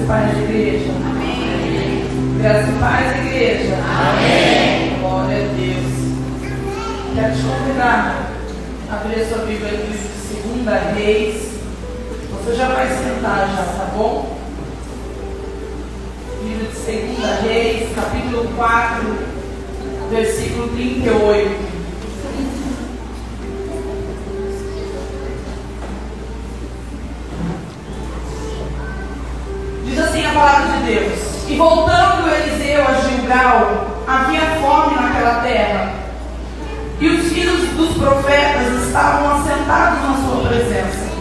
e paz, igreja. Amém. Graça e paz, igreja. Amém. Glória a Deus. Quero te convidar a abrir a sua Bíblia em 2 Reis. Você já vai sentar já, tá bom? Livro de 2 Reis, capítulo 4, versículo 38. Diz assim a palavra de Deus: E voltando Eliseu a Gilgal, havia fome naquela terra, e os filhos dos profetas estavam assentados na sua presença.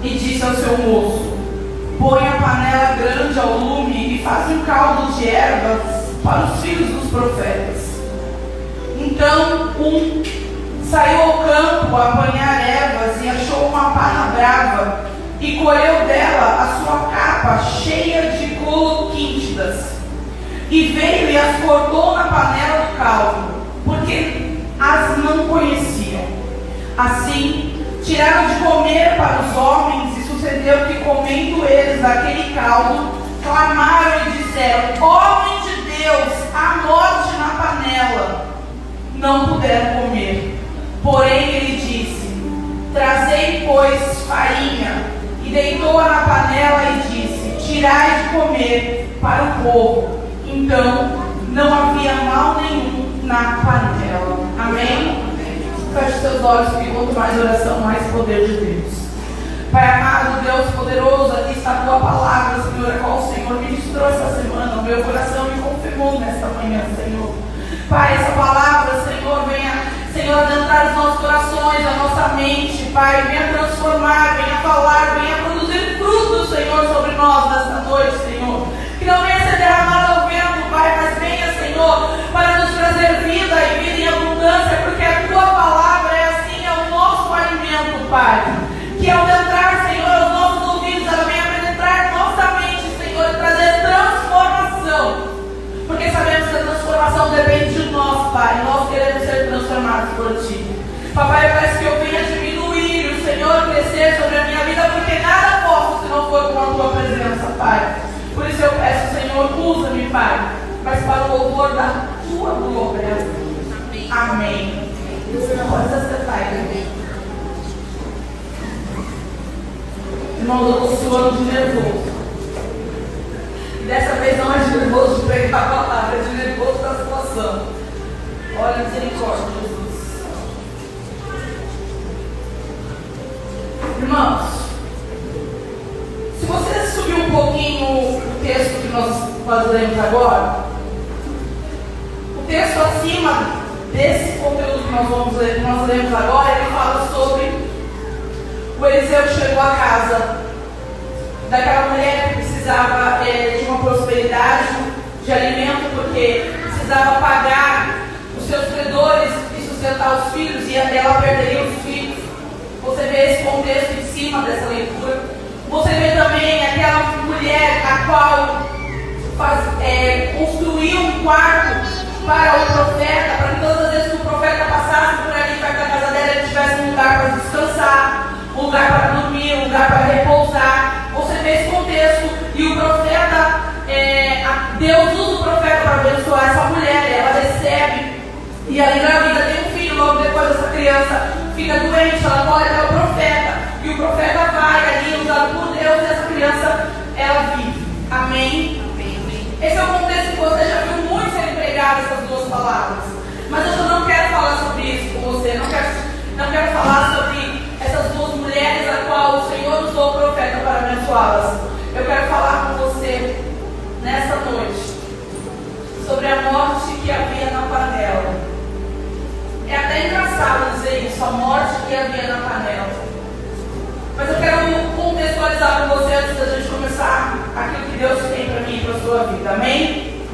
E disse ao seu moço: Põe a panela grande ao lume e faz um caldo de ervas para os filhos dos profetas. Então saiu ao campo a apanhar ervas e achou uma parra brava, e colheu dela a sua capa cheia de coloquíntidas, e veio e as cortou na panela do caldo, porque as não conheciam. Assim, tiraram de comer para os homens, e sucedeu que, comendo eles daquele caldo, clamaram e disseram: Homem de Deus, a morte na panela. Não puderam comer. Porém ele disse: Trazei, pois, farinha. E deitou-a na panela e disse: Tirai de comer para o povo. Então não havia mal nenhum na panela. Amém? Feche seus olhos, porque quanto mais oração, mais poder de Deus. Pai amado, Deus poderoso, aqui está a tua palavra, Senhor, a qual o Senhor ministrou essa semana. O meu coração me confirmou nesta manhã, Senhor. Pai, essa palavra, Senhor, venha, Senhor, adentrar os nossos corações, a nossa mente, Pai, venha transformar, venha falar, venha produzir frutos, Senhor, sobre nós nesta noite, Senhor. Que não venha ser derramado ao vento, Pai, mas venha, Senhor, para nos trazer vida e vida em abundância, porque a tua palavra é assim, é o nosso alimento, Pai. Que ao entrar, Senhor, aos nossos ouvidos, ela venha penetrar nossa mente, Senhor, e trazer transformação. Porque sabemos que a transformação depende de nós, Pai. Nós queremos ser transformados por Ti. Papai, eu peço que eu venha diminuir e o Senhor crescer sobre a minha vida, porque nada posso se não for com a Tua presença, Pai. Por isso eu peço, Senhor, usa-me, Pai, mas para o louvor da Tua glória. Amém. Pode acertar, igreja. Irmãos, eu estou suando de nervoso. E dessa vez não é de nervoso de pregar a palavra, é de nervoso da situação. Olha, misericórdia, Jesus. Irmãos, se você subir um pouquinho o texto que nós lemos agora, o texto acima desse conteúdo que nós lemos agora, ele fala sobre o Eliseu chegou à casa daquela mulher que precisava de uma prosperidade de alimento, porque precisava pagar os seus credores e sustentar os filhos, e ela perderia os filhos. Você vê esse contexto em cima dessa leitura. Você vê também aquela mulher a qual construiu um quarto para o profeta, para que todas as vezes que o profeta passasse por ali perto da casa dela, ele tivesse um lugar para descansar, um lugar para dormir, um lugar para repousar. Você vê esse contexto. E o profeta, Deus usa o profeta para abençoar essa mulher. Ela recebe e ela engravida, tem um filho. Logo depois essa criança fica doente, ela corre até o profeta, e o profeta vai ali, usado por Deus, e essa criança, ela vive. Amém? Esse é o contexto que você já viu muito ser empregado, essas duas palavras. Mas eu não quero falar sobre isso com você. Não quero falar sobre essas duas mulheres a qual o Senhor usou o profeta para abençoá-las. Eu quero falar com você nessa noite sobre a morte que havia na panela. É até engraçado dizer isso, a morte que havia na panela. Mas eu quero contextualizar com você antes da gente começar aquilo que Deus tem para mim e para a sua vida. Amém?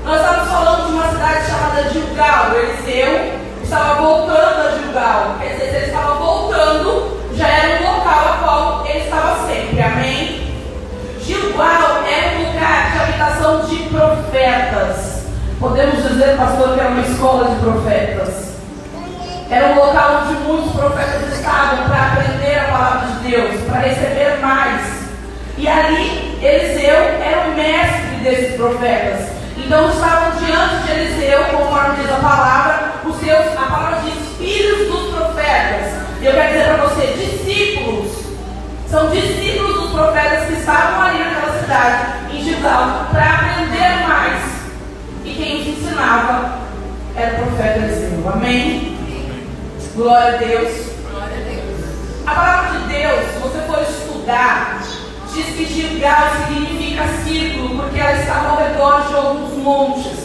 Nós estamos falando de uma cidade chamada Gilgal. Eliseu estava voltando a Gilgal. Quer dizer, se ele estava voltando, já era um local a qual ele estava sempre. Amém? Gilgal era um lugar de habitação de profetas. Podemos dizer, pastor, que era uma escola de profetas. Era um local onde muitos profetas estavam para aprender a palavra de Deus, para receber mais. E ali Eliseu era o mestre desses profetas. Então estavam diante de Eliseu, conforme diz a palavra, a palavra diz filhos dos profetas. E eu quero dizer para você, discípulos. São discípulos dos profetas que estavam ali naquela cidade, em Gilgal, para aprender mais. E quem os ensinava era o profeta Eliseu. Amém? Glória a Deus. A palavra de Deus, se você for estudar, diz que Gilgal significa círculo, porque ela estava ao redor de alguns montes.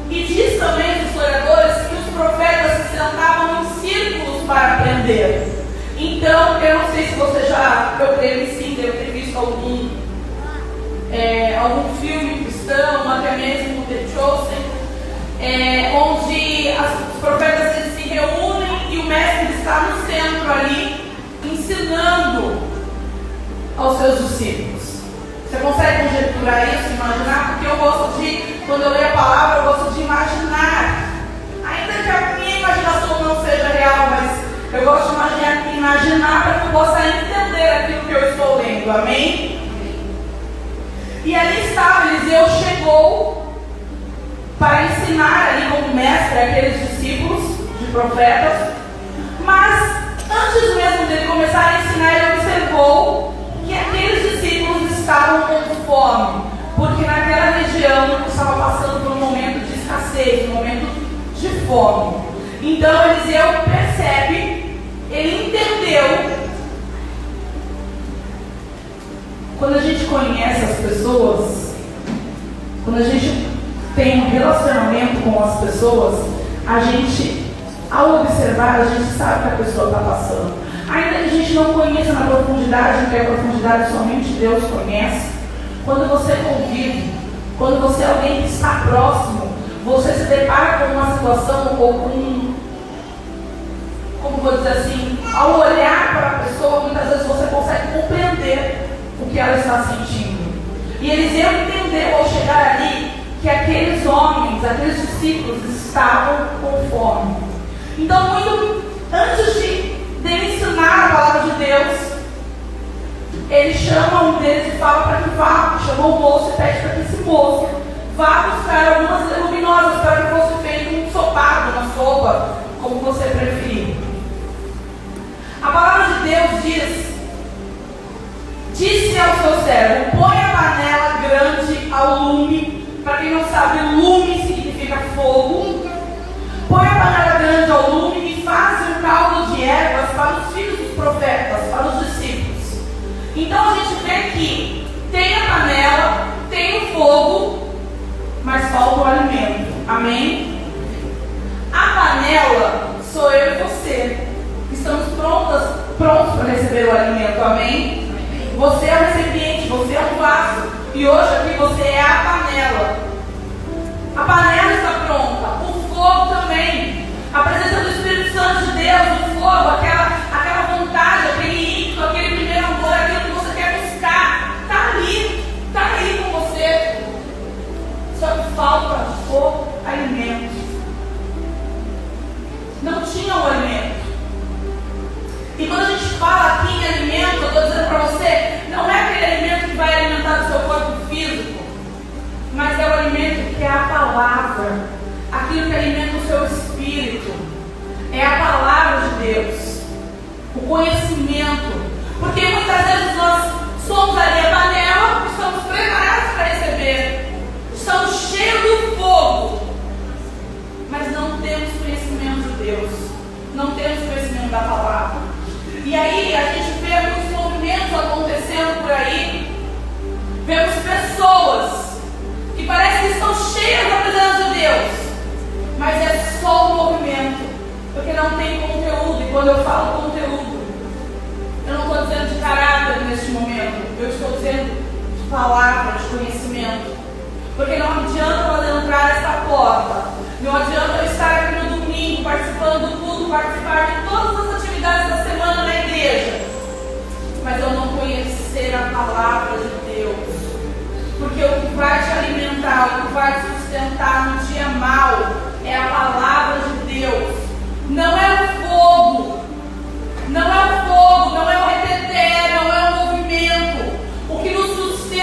E diz também os historiadores que os profetas se sentavam em círculos para aprender. Então, eu não sei se você eu creio que sim, deve ter visto algum filme cristão, até mesmo The Chosen, onde os profetas eles se reúnem e o mestre está no centro ali, ensinando aos seus discípulos. Você consegue conjecturar isso, imaginar? Porque eu gosto de, quando eu leio a palavra, eu gosto de imaginar. Ainda que a minha imaginação não seja real, mas eu gosto de imaginar para que eu possa entender aquilo que eu estou lendo. Amém? E ali estava, Eliseu chegou para ensinar ali como mestre aqueles discípulos de profetas. Mas antes mesmo dele começar a ensinar, ele observou que aqueles discípulos estavam com fome, porque naquela região estava passando por um momento de escassez, um momento de fome. Então Eliseu percebe, ele entendeu. Quando a gente conhece as pessoas, quando a gente tem um relacionamento com as pessoas, a gente, ao observar, a gente sabe o que a pessoa está passando. Ainda que a gente não conheça na profundidade, porque a profundidade somente Deus conhece. Quando você convive, quando você é alguém que está próximo, você se depara com uma situação ou com, como vou dizer assim, ao olhar para a pessoa, muitas vezes você consegue compreender o que ela está sentindo. E Eliseu entendeu ao chegar ali que aqueles homens, aqueles discípulos estavam com fome. Então, muito antes de ensinar a palavra de Deus, ele chama um deles e fala para que vá, chamou o moço e pede para que esse moço vá buscar algumas leguminosas para que fosse feito um ensopado, uma sopa, como você preferir. A palavra de Deus disse ao seu servo: põe a panela grande ao lume. Para quem não sabe, lume significa fogo. Põe a panela grande ao lume e faz um caldo de ervas para os filhos dos profetas, para os discípulos. Então a gente vê que tem a panela, tem o fogo, mas falta o alimento. Amém? A panela sou eu e você. Estamos prontos para receber o alimento. Amém? Você é o recipiente, você é o vaso. E hoje aqui você é a panela. A panela está pronta. O fogo também. A presença do Espírito Santo de Deus, o fogo, aquela vontade, aquele ímpeto, aquele primeiro amor, aquilo que você quer buscar, está aí com você. Só que falta o alimento. Não tinha o alimento. E quando a gente fala aqui em alimento, eu estou dizendo para você, não é aquele alimento que vai alimentar o seu corpo físico, mas é o alimento que é a palavra, aquilo que alimenta o seu espírito, é a palavra de Deus, o conhecimento, porque muitas vezes nós somos ali a panela, estamos preparados para receber, estamos cheios do fogo, mas não temos conhecimento de Deus, não temos conhecimento da palavra. E aí a gente vê muitos movimentos acontecendo por aí, vemos pessoas que parecem que estão cheias da presença de Deus, mas é só o movimento, porque não tem conteúdo. E quando eu falo conteúdo, eu não estou dizendo de caráter neste momento, eu estou dizendo de palavra, de conhecimento, porque não adianta nós entrar nessa porta, não adianta eu estar aqui no domingo participando do culto, participar de todas as atividades da semana na igreja, mas eu não conhecer a palavra de Deus. Porque o que vai te alimentar, o que vai te sustentar no dia mau é a palavra de Deus. Não é o fogo, não é o reteté, não é o movimento. O que nos sustenta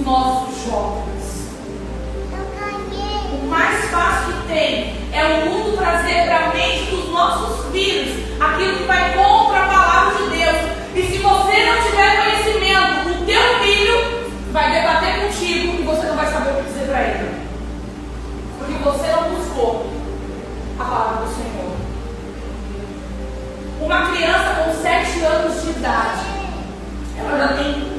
nossos jovens. O mais fácil que tem é o mundo trazer para a mente dos nossos filhos aquilo que vai contra a palavra de Deus. E se você não tiver conhecimento, o teu filho vai debater contigo e você não vai saber o que dizer para ele. Porque você não buscou a palavra do Senhor. Uma criança com 7 anos de idade, ela já tem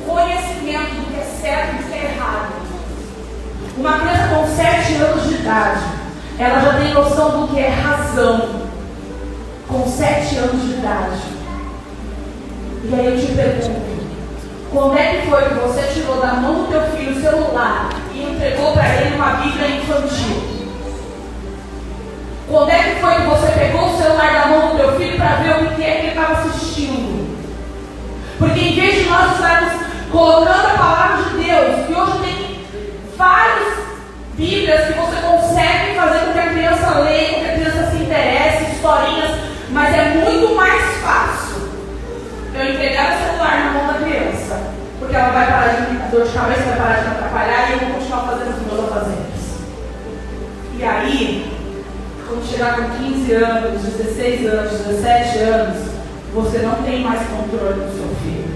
conhecimento do que é certo e do que é errado. Uma criança com 7 anos de idade, ela já tem noção do que é razão. Com 7 anos de idade. E aí eu te pergunto, quando é que foi que você tirou da mão do teu filho o celular e entregou para ele uma Bíblia infantil? Quando é que foi que você pegou o celular da mão do teu filho para ver o que é que ele estava assistindo? Porque em vez de nós estarmos colocando a palavra de Deus, e hoje tem várias Bíblias que você consegue fazer com que a criança leia, com que a criança se interesse, historinhas, mas é muito mais fácil eu entregar o celular na mão da criança, porque ela vai parar de me dar dor de cabeça, vai parar de me atrapalhar e eu vou continuar fazendo os meus afazeres. E aí, quando chegar com 15 anos, 16 anos, 17 anos, você não tem mais controle do seu filho.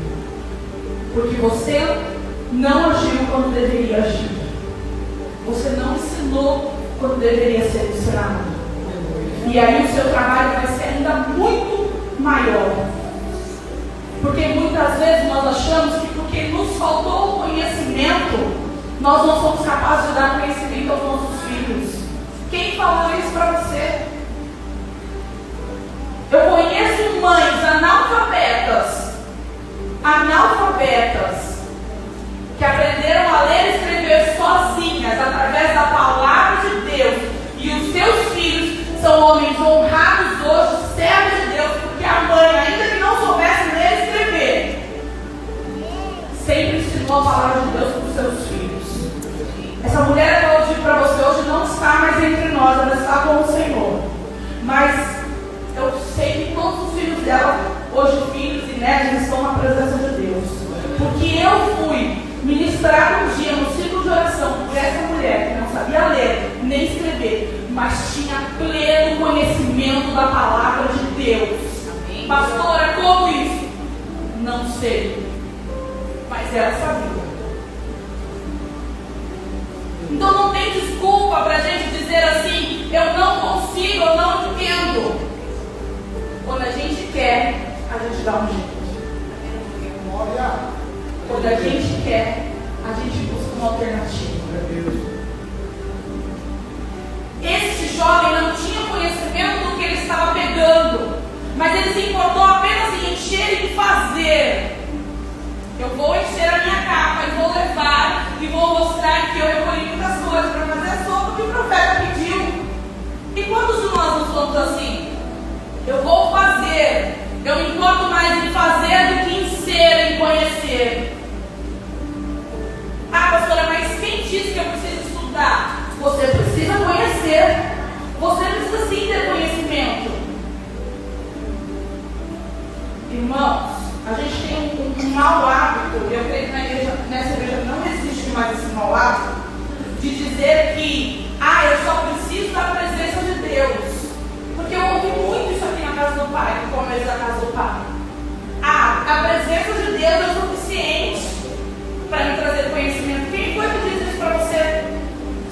Porque você não agiu quando deveria agir. Você não ensinou quando deveria ser ensinado. E aí o seu trabalho vai ser ainda muito maior. Porque muitas vezes nós achamos que porque nos faltou conhecimento, nós não somos capazes de dar conhecimento aos nossos filhos. Quem falou isso para você? Eu conheço mães analfabetas, que aprenderam a ler e escrever sozinhas, através da palavra de Deus. E os seus filhos são homens honrados hoje, servos de Deus, porque a mãe, ainda que não soubesse ler e escrever, sempre ensinou a palavra de Deus para os seus filhos. Essa mulher que eu digo para você hoje não está mais entre nós, ela está com o Senhor. Mas eu sei que todos os filhos dela, hoje filhos e netos, estão na presença de Deus. Porque eu fui ministrar um dia no ciclo de oração por essa mulher que não sabia ler nem escrever, mas tinha pleno conhecimento da palavra de Deus. Amém. Pastora, como isso? Não sei, mas ela sabia. Então não tem desculpa para a gente dizer assim, eu não consigo, eu não entendo. Quando a gente quer, a gente dá um jeito. Quando a gente quer, a gente busca uma alternativa. Este jovem não tinha conhecimento do que ele estava pegando, mas ele se importou apenas em encher e fazer. Eu vou encher a minha capa e vou levar e vou mostrar que eu recolhi muitas coisas para fazer a sopa que o profeta pediu. E quantos de nós não somos assim? Eu vou fazer. Eu me importo mais em fazer do que em ser, em conhecer. Ah, pastora, mas quem disse que eu preciso estudar? Você precisa conhecer. Você precisa sim ter conhecimento. Irmãos, a gente tem um mau hábito, eu creio que nessa igreja não existe mais esse mau hábito, de dizer que, eu só preciso da presença de Deus. Porque eu ouvi muito isso aqui na casa do Pai, no começo da casa do Pai. A presença de Deus é o suficiente para me trazer conhecimento. Quem foi que disse isso para você?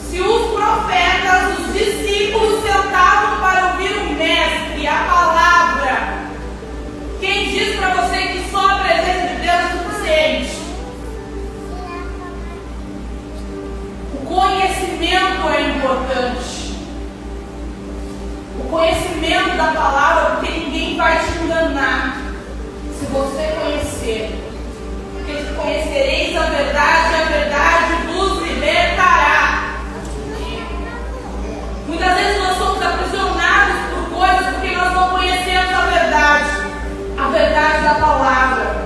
Se os profetas, os discípulos sentavam para ouvir o mestre, a palavra, quem diz para você que só a presença de Deus é suficiente? O conhecimento é importante. O conhecimento da palavra, porque ninguém vai te enganar se você conhecer. Porque conhecereis a verdade vos libertará. Muitas vezes nós somos aprisionados por coisas porque nós não conhecemos a verdade da palavra.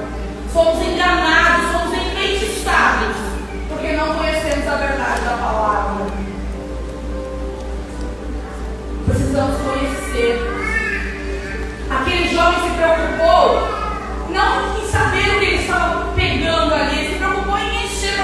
Somos enganados, somos enfeitiçados porque não conhecemos a verdade da palavra. Precisamos conhecer. Aquele jovem se preocupou não em saber o que ele estava pegando ali, ele se preocupou em encher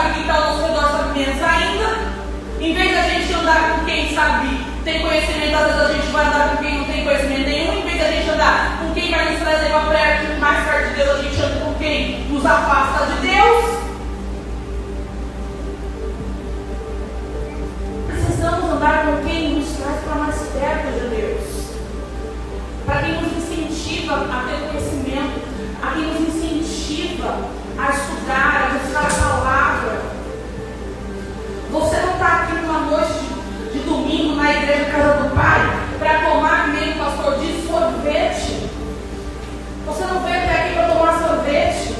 sabe quem está ao nosso redor sabe menos ainda. Em vez da gente andar com quem sabe, tem conhecimento, às vezes a gente vai andar com quem não tem conhecimento nenhum. Em vez da gente andar com quem vai nos trazer mais perto de Deus, a gente anda com quem nos afasta de Deus. Precisamos andar com quem nos traz para mais perto de Deus, para quem nos incentiva a ter conhecimento, a quem nos incentiva a estudar, a buscar a palavra. Você não está aqui numa noite de domingo na igreja Casa do Pai para tomar, que nem o pastor disse, sorvete. Você não veio até aqui para tomar sorvete,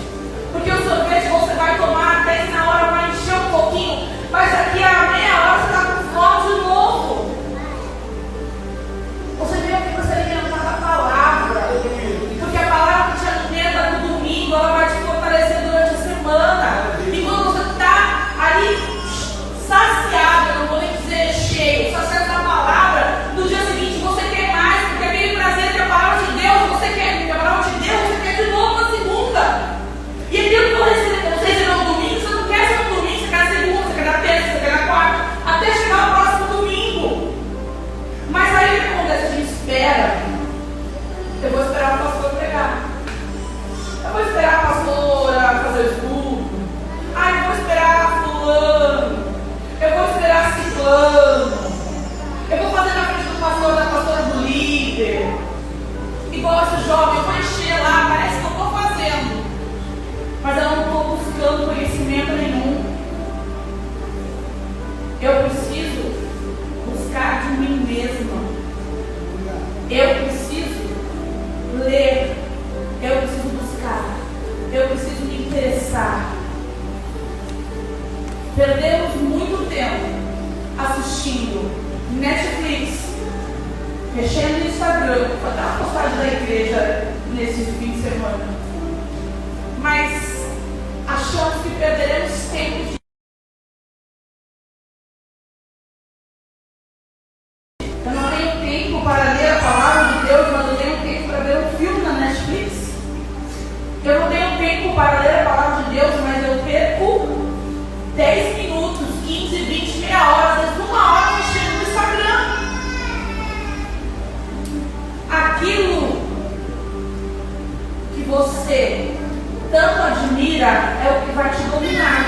porque o sorvete você vai tomar até que na hora vai encher um pouquinho, mas daqui a meia hora você está com fome de novo. Você veio aqui para se alimentar da palavra, porque a palavra que te alimenta no domingo, ela vai te fortalecer durante a semana. E quando você está ali saciado, eu não vou nem dizer cheio, saciado da palavra, no dia seguinte você quer mais, porque aquele prazer que a palavra de Deus, você quer, a palavra de Deus, você quer de novo na segunda. E aquilo que você recebeu no domingo, você não quer ser no domingo, você quer na segunda, você quer na terça, você quer na quarta, até chegar o próximo domingo. Mas aí o que acontece? A gente espera. Eu vou esperar o pastor pregar. Eu vou esperar a pastora fazer o estudo. Eu vou esperar fulano. Eu vou esperar ciclano. Eu vou fazer na frente do pastor, da pastora, do líder. Igual esse jovem, eu vou encher lá, parece que eu estou fazendo. Mas eu não estou buscando conhecimento nenhum. Eu preciso buscar de mim mesma. Eu preciso ler. Eu preciso buscar. Eu preciso me interessar. Perdemos muito tempo assistindo Netflix, mexendo no Instagram. Vou dar uma postagem da igreja nesse fim de semana. Mas achamos que perderemos tempo de... Eu não tenho tempo para ler a palavra de Deus, mas eu tenho tempo para ver um filme na Netflix. Eu não tenho tempo para ler a palavra de Deus, mas eu perco 10 minutos, 15, 20, meia hora, às vezes uma hora mexendo no Instagram. Aquilo que você tanto admira é o que vai te dominar.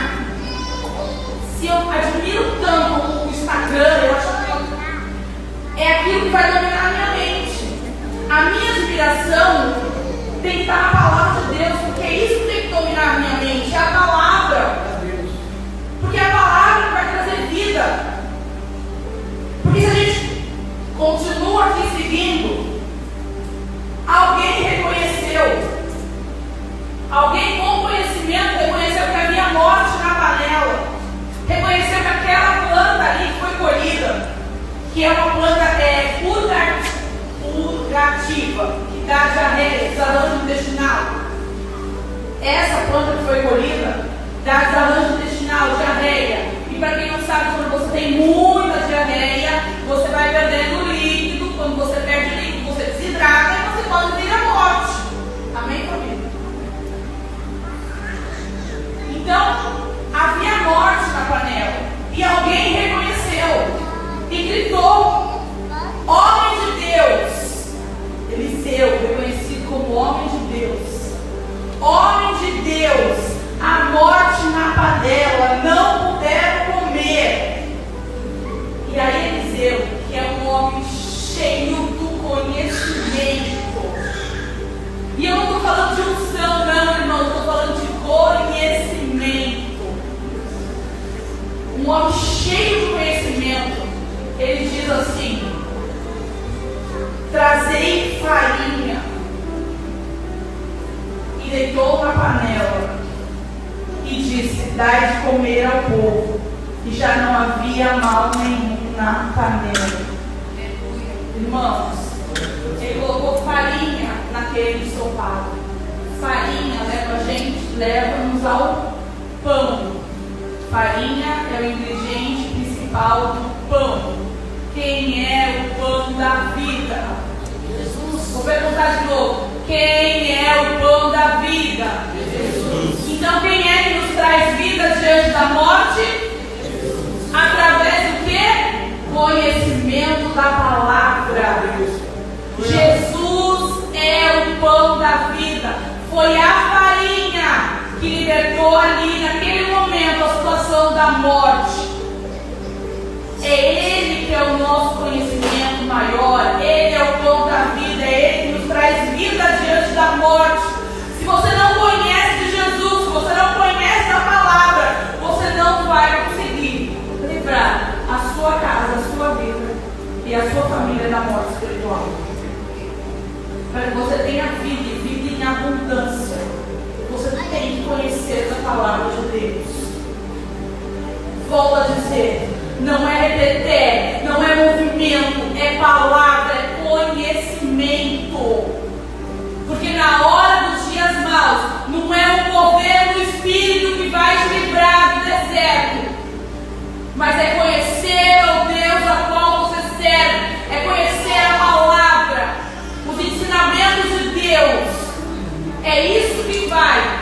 Se eu admiro tanto o Instagram, eu acho que é aquilo que vai dominar a minha mente. A minha admiração tem que estar na palavra de Deus, porque é isso que tem que dominar a minha mente, é a palavra. Porque é a palavra vai trazer vida. Porque se a gente continua aqui seguindo, alguém reconheceu, alguém com conhecimento reconheceu que havia morte na panela, reconheceu que aquela planta ali que foi colhida, que é uma planta purgativa, que dá diarreia, desarranjo intestinal. Essa planta que foi colhida dá desarranjo intestinal, diarreia. E para quem não sabe, quando você tem muita diarreia, você vai perdendo líquido. Quando você perde líquido, você desidrata e você pode vir à morte. Amém, família? Então, havia morte na panela. E alguém reconheceu e gritou: homem de Deus! Eliseu, reconhecido como homem de Deus. Homem de Deus! A morte na panela, não puderam comer. E aí Eliseu, que é um homem cheio do conhecimento. E eu não estou falando de unção, não, irmão. Estou falando de conhecimento. Um homem cheio de conhecimento. Ele diz assim: trazei farinha. E deitou na panela. E disse: dai de comer ao povo. E já não havia mal nenhum na panela. Irmãos, ele colocou farinha naquele ensopado. Farinha leva-nos ao pão. Farinha é o ingrediente principal do pão. Quem é o pão da vida? Jesus. Vou perguntar de novo: quem é o pão da vida? Jesus. Então quem é que nos traz vida diante da morte? Foi a farinha que libertou ali, naquele momento, a situação da morte. É Ele que é o nosso conhecimento maior. Ele é o pão da vida. É Ele que nos traz vida diante da morte. Se você não conhece de Jesus, se você não conhece a palavra, você não vai conseguir livrar a sua casa, a sua vida e a sua família da morte espiritual. Para que você tenha vida e vida em abundância, você tem que conhecer a palavra de Deus. Volto a dizer, não é repetir, não é movimento, é palavra, é conhecimento. Porque na hora dos dias maus, não é o mover do Espírito que vai te livrar do deserto, mas é conhecer o Deus a qual você serve, é conhecer a palavra, os ensinamentos de Deus. É isso que vai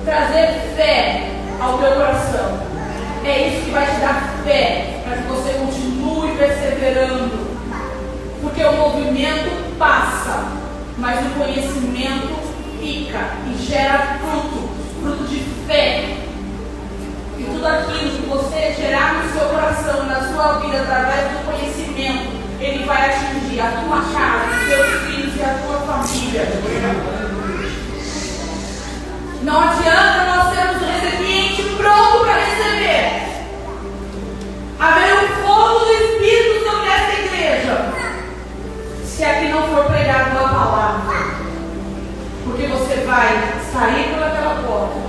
trazer fé ao teu coração. É isso que vai te dar fé para que você continue perseverando. Porque o movimento passa, mas o conhecimento fica e gera fruto de fé. E tudo aquilo que você gerar no seu coração, na sua vida, através do conhecimento, ele vai atingir a tua casa, os teus filhos e a tua família. Não adianta nós termos um recipiente pronto para receber. Haver o fogo do Espírito sobre essa igreja, se aqui não for pregado a palavra. Porque você vai sair por aquela porta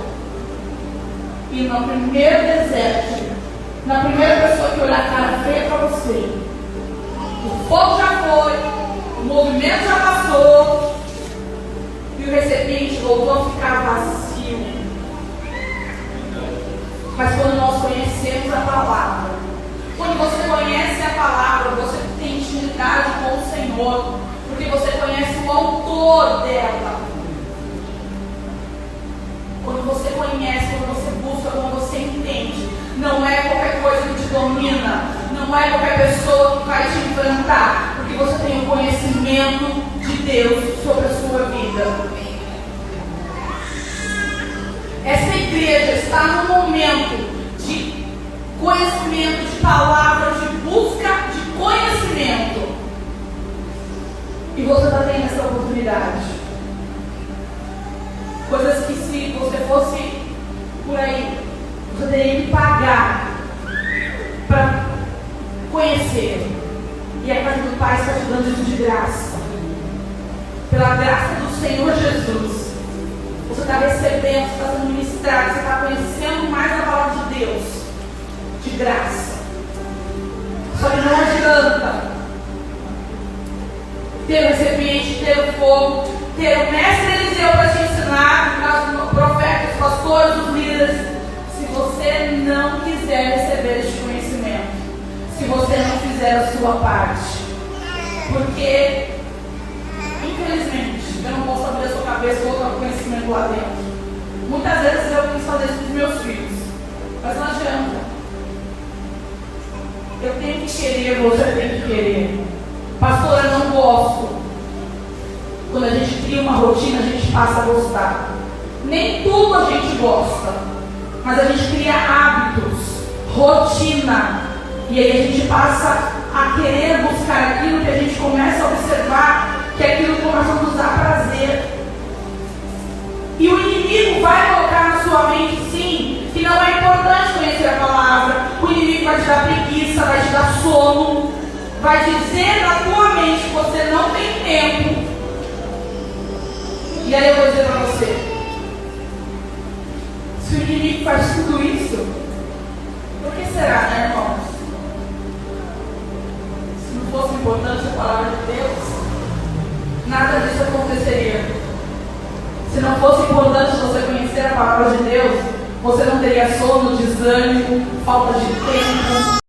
e no primeiro deserto, na primeira pessoa que olhar a cara feia para você, o fogo já foi, o movimento já passou e o recipiente voltou a ficar vazio. Mas quando nós conhecemos a palavra, quando você conhece a palavra, você tem intimidade com o Senhor, porque você conhece o autor dela. Quando você conhece, quando você busca, quando você entende, não é qualquer coisa que te domina, não é qualquer pessoa que vai te enfrentar, porque você tem o conhecimento de Deus sobre a sua vida. Essa igreja está num momento de conhecimento, de palavra, de busca de conhecimento. E você está tendo essa oportunidade. Coisas que se você fosse por aí, você teria que pagar para conhecer. E a casa do Pai está te dando isso de graça. Pela graça do Senhor Jesus. Você está recebendo, você está sendo ministrado, você está conhecendo mais a palavra de Deus. De graça. Só que não adianta ter o recipiente, ter o fogo, ter o mestre Eliseu para te ensinar, no caso do profeta, os pastores, os líderes, se você não quiser receber este conhecimento, se você não fizer a sua parte. Porque, infelizmente, eu não posso abrir a sua cabeça e colocar o conhecimento lá dentro. Muitas vezes eu quis fazer isso com os meus filhos, mas não adianta. Eu tenho que querer, você tem que querer. Pastora, eu não gosto. Quando a gente cria uma rotina, a gente passa a gostar. Nem tudo a gente gosta, mas a gente cria hábitos, rotina, e aí a gente passa a querer buscar aquilo que a gente começa a observar, que é aquilo que começa a nos dar prazer. E o inimigo vai colocar na sua mente, sim, que não é importante conhecer a palavra. O inimigo vai te dar preguiça, vai te dar sono, vai dizer na tua mente que você não tem tempo. E aí eu vou dizer para você, se o inimigo faz tudo isso, por que será, né, irmãos? Se não fosse importante a palavra de Deus, nada disso aconteceria. Se não fosse importante você conhecer a palavra de Deus, você não teria sono, desânimo, falta de tempo.